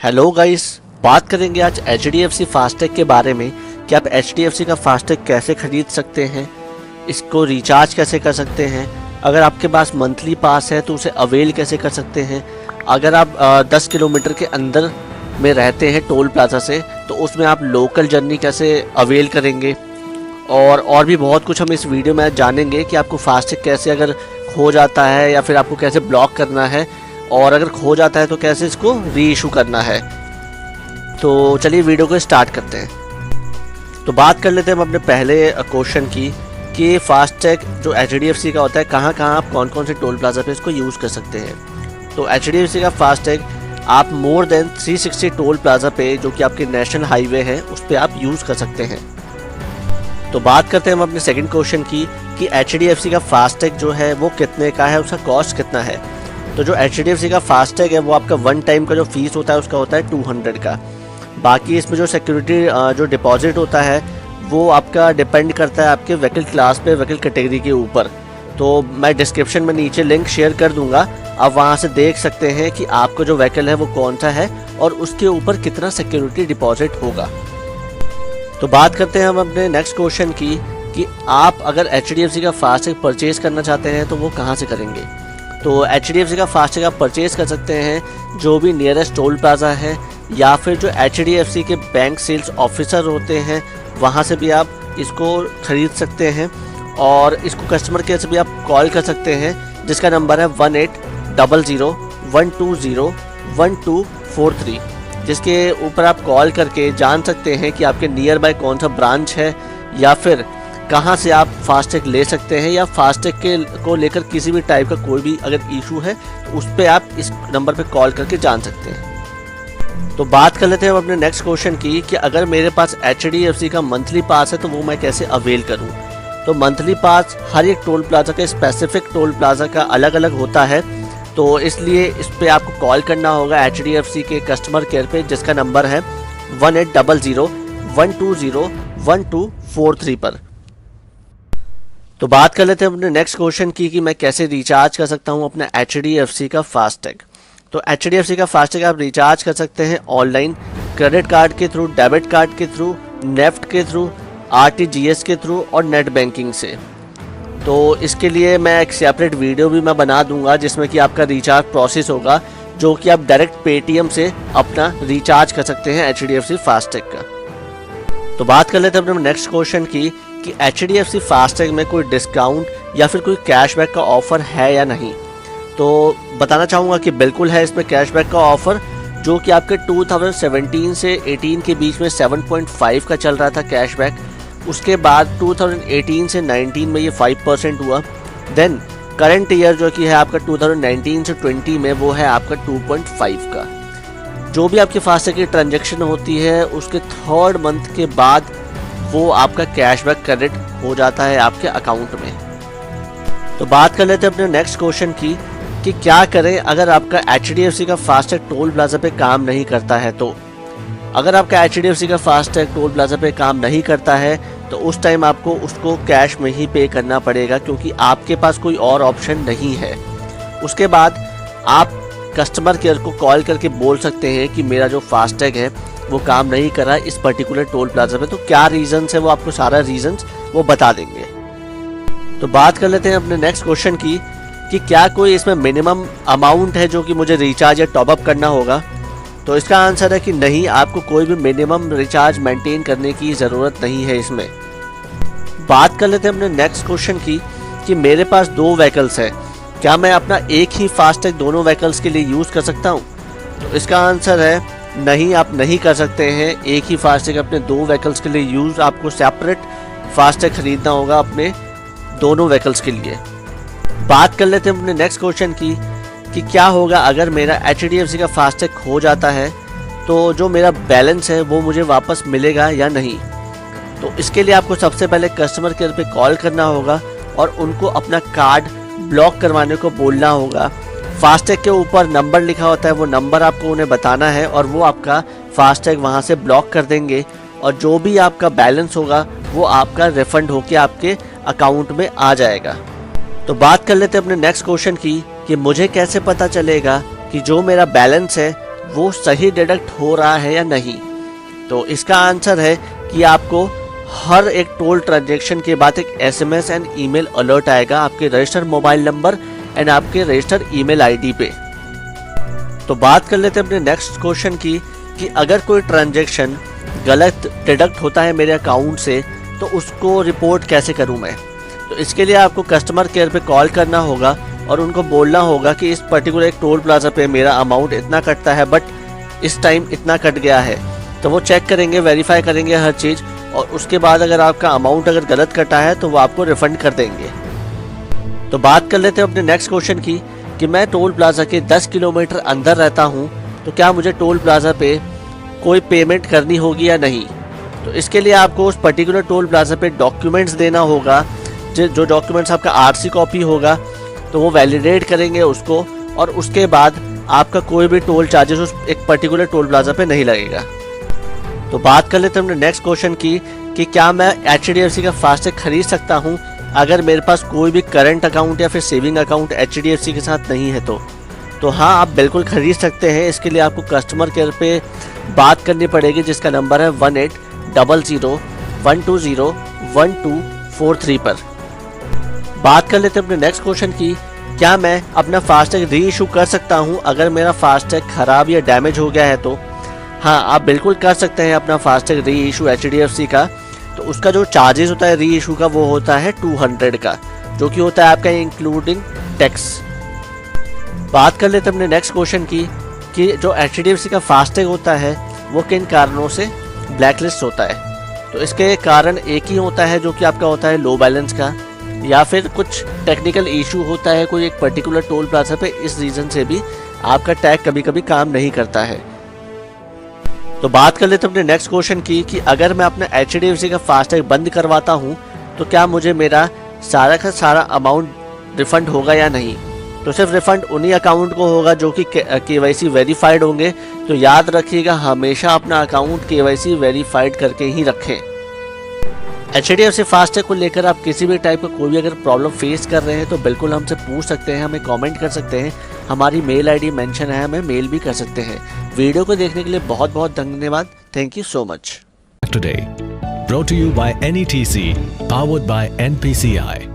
Hello guys, बात करेंगे आज HDFC फास्टैग के बारे में कि आप HDFC का फास्टैग कैसे खरीद सकते हैं, इसको रिचार्ज कैसे कर सकते हैं, अगर आपके पास मंथली पास है तो उसे अवेल कैसे कर सकते हैं, अगर आप 10 किलोमीटर के अंदर में रहते हैं टोल प्लाजा से तो उसमें आप लोकल जर्नी कैसे अवेल करेंगे, और भी बहुत कुछ हम इस वीडियो में जानेंगे कि आपको फास्टैग कैसे अगर खो जाता है या फिर आपको कैसे ब्लॉक करना है, और अगर खो जाता है तो कैसे इसको री इशू करना है। तो चलिए वीडियो को स्टार्ट करते हैं। तो बात कर लेते हैं हम अपने पहले क्वेश्चन की कि फास्टैग जो HDFC का होता है कहाँ कहाँ आप कौन कौन से टोल प्लाजा पे इसको यूज़ कर सकते हैं। तो HDFC का फास्टैग आप मोर देन 360 टोल प्लाजा पे जो कि आपके नेशनल हाईवे है उस पर आप यूज़ कर सकते हैं। तो बात करते हैं हम अपने सेकंड क्वेश्चन की कि HDFC का फास्टैग जो है वो कितने का है, उसका कॉस्ट कितना है। तो जो HDFC का फास्टैग है वो आपका वन टाइम का जो फीस होता है उसका होता है 200 का। बाकी इसमें जो सिक्योरिटी जो डिपॉजिट होता है वो आपका डिपेंड करता है आपके व्हीकल क्लास पे, व्हीकल कैटेगरी के ऊपर। तो मैं डिस्क्रिप्शन में नीचे लिंक शेयर कर दूंगा, आप वहां से देख सकते हैं कि आपका जो व्हीकल है वो कौन सा है और उसके ऊपर कितना सिक्योरिटी डिपॉजिट होगा। तो बात करते हैं हम अपने नेक्स्ट क्वेश्चन की कि आप अगर HDFC का फास्टैग परचेज करना चाहते हैं तो वो कहाँ से करेंगे। तो HDFC का फास्टैग आप परचेज कर सकते हैं जो भी नियरेस्ट टोल प्लाजा है, या फिर जो HDFC के बैंक सेल्स ऑफिसर होते हैं वहाँ से भी आप इसको ख़रीद सकते हैं, और इसको कस्टमर केयर से भी आप कॉल कर सकते हैं जिसका नंबर है 1800-120-1243, जिसके ऊपर आप कॉल करके जान सकते हैं कि आपके नियर बाय कौन सा ब्रांच है या फिर कहाँ से आप फास्टैग ले सकते हैं, या फास्टैग को लेकर किसी भी टाइप का कोई भी अगर इशू है तो उस पर आप इस नंबर पे कॉल करके जान सकते हैं। तो बात कर लेते हैं हम अपने नेक्स्ट क्वेश्चन की कि अगर मेरे पास HDFC का मंथली पास है तो वो मैं कैसे अवेल करूं। तो मंथली पास हर एक टोल प्लाजा का स्पेसिफिक टोल प्लाजा का अलग अलग होता है, तो इसलिए इस पर आपको कॉल करना होगा HDFC के कस्टमर केयर पे जिसका नंबर है 1800-120-1243 पर। तो बात कर लेते हैं अपने नेक्स्ट क्वेश्चन की कि मैं कैसे रिचार्ज कर सकता हूं अपना HDFC का फास्टैग। तो HDFC का फास्टैग आप रिचार्ज कर सकते हैं ऑनलाइन, क्रेडिट कार्ड के थ्रू, डेबिट कार्ड के थ्रू, नेफ्ट के थ्रू, RTGS के थ्रू और नेट बैंकिंग से। तो इसके लिए मैं एक सेपरेट वीडियो भी मैं बना दूंगा जिसमें कि आपका रिचार्ज प्रोसेस होगा, जो कि आप डायरेक्ट पेटीएम से अपना रिचार्ज कर सकते हैं HDFC फास्टैग का। तो बात कर लेते हैं अपने नेक्स्ट क्वेश्चन की कि HDFC फास्टैग में कोई डिस्काउंट या फिर कोई कैशबैक का ऑफ़र है या नहीं। तो बताना चाहूँगा कि बिल्कुल है इसमें कैशबैक का ऑफ़र, जो कि आपके 2017 से 18 के बीच में 7.5 का चल रहा था कैशबैक। उसके बाद 2018 से 19 में ये 5% हुआ। देन करंट ईयर जो कि है आपका 2019 से 20 में वो है आपका 2.5 का। जो भी आपके फास्टैग की ट्रांजैक्शन होती है उसके 3rd मंथ के बाद वो आपका कैशबैक क्रेडिट हो जाता है आपके अकाउंट में। तो बात कर लेते हैं अपने नेक्स्ट क्वेश्चन की कि क्या करें अगर आपका HDFC का फास्टैग टोल प्लाजा पे काम नहीं करता है। तो अगर आपका HDFC का फास्टैग टोल प्लाजा पे काम नहीं करता है तो उस टाइम आपको उसको कैश में ही पे करना पड़ेगा, क्योंकि आपके पास कोई और ऑप्शन नहीं है। उसके बाद आप कस्टमर केयर को कॉल करके बोल सकते हैं कि मेरा जो फास्टैग है वो काम नहीं कर रहा है इस पर्टिकुलर टोल प्लाजा पे। तो क्या रीजंस है वो आपको सारा रीजंस वो बता देंगे। तो बात कर लेते हैं अपने नेक्स्ट क्वेश्चन की कि क्या कोई इसमें मिनिमम अमाउंट है जो कि मुझे रिचार्ज या टॉपअप करना होगा। तो इसका आंसर है कि नहीं, आपको कोई भी मिनिमम रिचार्ज मेंटेन करने की ज़रूरत नहीं है इसमें। बात कर लेते हैं अपने नेक्स्ट क्वेश्चन की कि मेरे पास 2 व्हीकल्स हैं, क्या मैं अपना एक ही फास्टैग दोनों व्हीकल्स के लिए यूज़ कर सकता हूँ। तो इसका आंसर है नहीं, आप नहीं कर सकते हैं एक ही फास्टैग अपने 2 व्हीकल्स के लिए यूज़। आपको सेपरेट फास्टैग खरीदना होगा अपने दोनों व्हीकल्स के लिए। बात कर लेते हैं अपने नेक्स्ट क्वेश्चन की कि क्या होगा अगर मेरा HDFC का फास्टैग खो जाता है, तो जो मेरा बैलेंस है वो मुझे वापस मिलेगा या नहीं। तो इसके लिए आपको सबसे पहले कस्टमर केयर पे कॉल करना होगा और उनको अपना कार्ड ब्लॉक करवाने को बोलना होगा। फास्टैग के ऊपर नंबर लिखा होता है, वो नंबर आपको उन्हें बताना है और वो आपका फास्टैग वहाँ से ब्लॉक कर देंगे, और जो भी आपका बैलेंस होगा वो आपका रिफंड होके आपके अकाउंट में आ जाएगा। तो बात कर लेते हैं अपने नेक्स्ट क्वेश्चन की कि मुझे कैसे पता चलेगा कि जो मेरा बैलेंस है वो सही डिडक्ट हो रहा है या नहीं। तो इसका आंसर है कि आपको हर एक टोल ट्रांजैक्शन के बाद एक SMS एंड ईमेल अलर्ट आएगा आपके रजिस्टर्ड मोबाइल नंबर एंड आपके रजिस्टर्ड ईमेल आईडी पे। तो बात कर लेते हैं अपने नेक्स्ट क्वेश्चन की कि अगर कोई ट्रांजैक्शन गलत डिडक्ट होता है मेरे अकाउंट से तो उसको रिपोर्ट कैसे करूं मैं। तो इसके लिए आपको कस्टमर केयर पे कॉल करना होगा और उनको बोलना होगा कि इस पर्टिकुलर एक टोल प्लाजा पे मेरा अमाउंट इतना कटता है बट इस टाइम इतना कट गया है। तो वो चेक करेंगे, वेरीफाई करेंगे हर चीज़, और उसके बाद अगर आपका अमाउंट अगर गलत कटा है तो वो आपको रिफंड कर देंगे। तो बात कर लेते हैं अपने नेक्स्ट क्वेश्चन की कि मैं टोल प्लाजा के 10 किलोमीटर अंदर रहता हूँ तो क्या मुझे टोल प्लाजा पे कोई पेमेंट करनी होगी या नहीं। तो इसके लिए आपको उस पर्टिकुलर टोल प्लाजा पे डॉक्यूमेंट्स देना होगा। जो डॉक्यूमेंट्स आपका RC कॉपी होगा तो वो वैलिडेट करेंगे उसको, और उसके बाद आपका कोई भी टोल चार्जेस उस एक पर्टिकुलर टोल प्लाजा पे नहीं लगेगा। तो बात कर लेते हैं हमने नेक्स्ट क्वेश्चन की कि क्या मैं HDFC का फास्टैग खरीद सकता हूं अगर मेरे पास कोई भी करंट अकाउंट या फिर सेविंग अकाउंट HDFC के साथ नहीं है। तो हाँ, आप बिल्कुल खरीद सकते हैं। इसके लिए आपको कस्टमर केयर पे बात करनी पड़ेगी जिसका नंबर है 1800-120-1243 पर। बात कर लेते हैं अपने नेक्स्ट क्वेश्चन की, क्या मैं अपना फास्टैग री इशू कर सकता हूं अगर मेरा फास्टैग खराब या डैमेज हो गया है। तो हाँ, आप बिल्कुल कर सकते हैं अपना फास्टैग री इशू HDFC का। तो उसका जो चार्जेस होता है री इशू का वो होता है 200 का, जो कि होता है आपका इंक्लूडिंग टैक्स। बात कर लेते हैं अपने नेक्स्ट क्वेश्चन की कि जो HDFC का फास्टैग होता है वो किन कारणों से ब्लैकलिस्ट होता है। तो इसके कारण एक ही होता है जो कि आपका होता है लो बैलेंस का, या फिर कुछ टेक्निकल इशू होता है कोई एक पर्टिकुलर टोल प्लाजा पे, इस रीज़न से भी आपका टैग कभी कभी काम नहीं करता है। तो बात कर लेते हैं अपने नेक्स्ट क्वेश्चन की कि अगर मैं अपना HDFC का फास्टैग बंद करवाता हूं तो क्या मुझे मेरा सारा का सारा अमाउंट रिफंड होगा या नहीं। तो सिर्फ रिफंड उन्हीं अकाउंट को होगा जो कि KYC वेरीफाइड होंगे। तो याद रखिएगा, हमेशा अपना अकाउंट KYC वेरीफाइड करके ही रखें। HDFC फास्टैग को लेकर आप किसी भी टाइप का कोई भी अगर प्रॉब्लम फेस कर रहे हैं तो बिल्कुल हमसे पूछ सकते हैं, हमें कमेंट कर सकते हैं। हमारी मेल ID मेंशन है, हमें मेल भी कर सकते हैं। वीडियो को देखने के लिए बहुत बहुत धन्यवाद। Thank you so much. Today, brought to you by NETC, powered by NPCI.